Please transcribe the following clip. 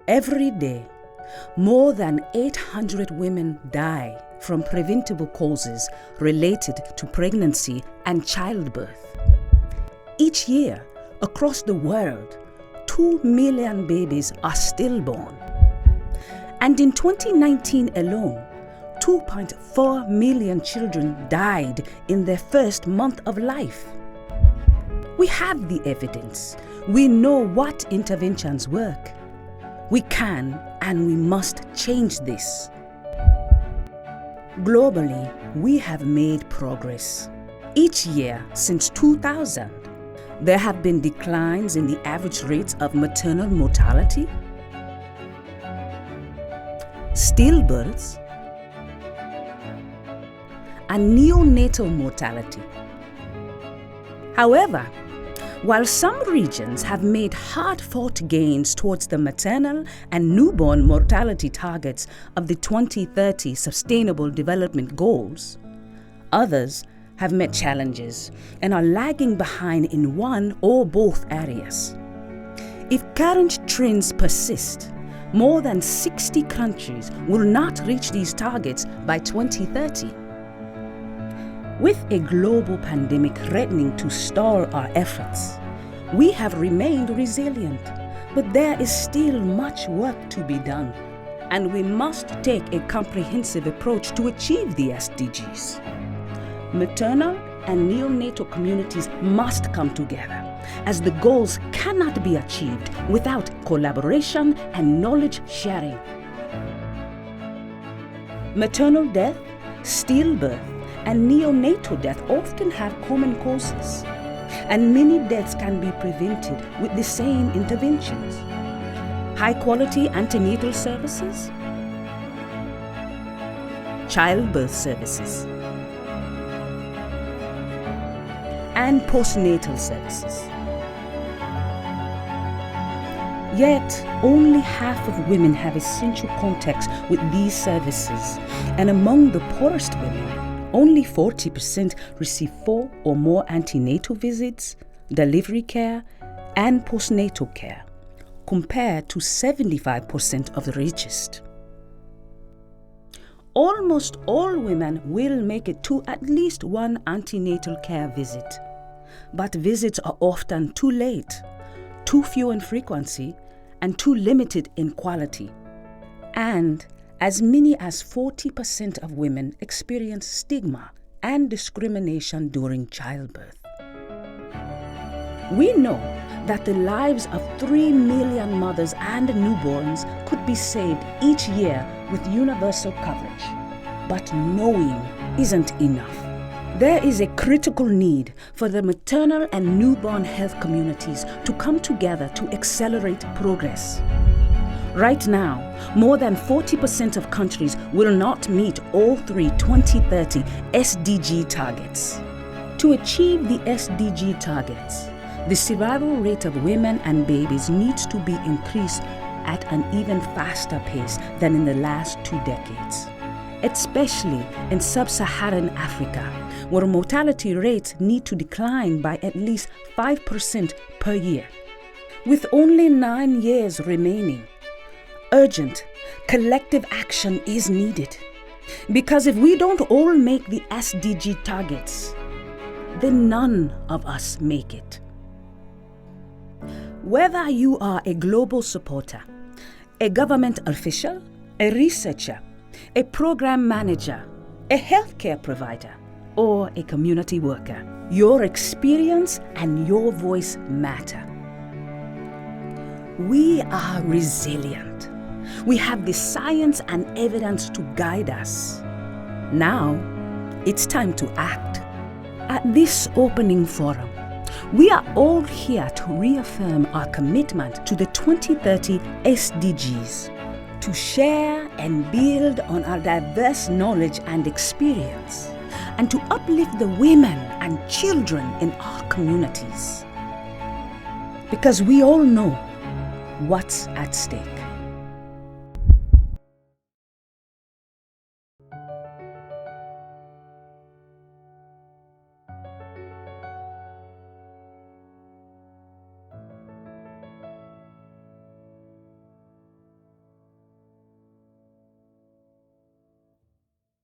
Every day, more than 800 women die from preventable causes related to pregnancy and childbirth. Each year, across the world, 2 million babies are stillborn. And in 2019 alone, 2.4 million children died in their first month of life. We have the evidence. We know what interventions work. We can and we must change this. Globally, we have made progress. Each year since 2000, there have been declines in the average rates of maternal mortality, stillbirths, and neonatal mortality. However, while some regions have made hard-fought gains towards the maternal and newborn mortality targets of the 2030 Sustainable Development Goals, others have met challenges and are lagging behind in one or both areas. If current trends persist, more than 60 countries will not reach these targets by 2030. With a global pandemic threatening to stall our efforts, we have remained resilient, but there is still much work to be done, and we must take a comprehensive approach to achieve the SDGs. Maternal and neonatal communities must come together, as the goals cannot be achieved without collaboration and knowledge sharing. Maternal death, stillbirth, and neonatal death often have common causes, and many deaths can be prevented with the same interventions. High-quality antenatal services, childbirth services, and postnatal services. Yet, only half of women have essential contacts with these services, and among the poorest women, only 40% receive 4 or more antenatal visits, delivery care, and postnatal care, compared to 75% of the richest. Almost all women will make it to at least one antenatal care visit, but visits are often too late, too few in frequency, and too limited in quality. And as many as 40% of women experience stigma and discrimination during childbirth. We know that the lives of 3 million mothers and newborns could be saved each year with universal coverage. But knowing isn't enough. There is a critical need for the maternal and newborn health communities to come together to accelerate progress. Right now, more than 40% of countries will not meet all 3 2030 SDG targets. To achieve the SDG targets, the survival rate of women and babies needs to be increased at an even faster pace than in the last 2 decades, especially in sub-Saharan Africa, where mortality rates need to decline by at least 5% per year. With only 9 years remaining, urgent, collective action is needed. Because if we don't all make the SDG targets, then none of us make it. Whether you are a global supporter, a government official, a researcher, a program manager, a healthcare provider, or a community worker, your experience and your voice matter. We are resilient. We have the science and evidence to guide us. Now, it's time to act. At this opening forum, we are all here to reaffirm our commitment to the 2030 SDGs, to share and build on our diverse knowledge and experience, and to uplift the women and children in our communities. Because we all know what's at stake.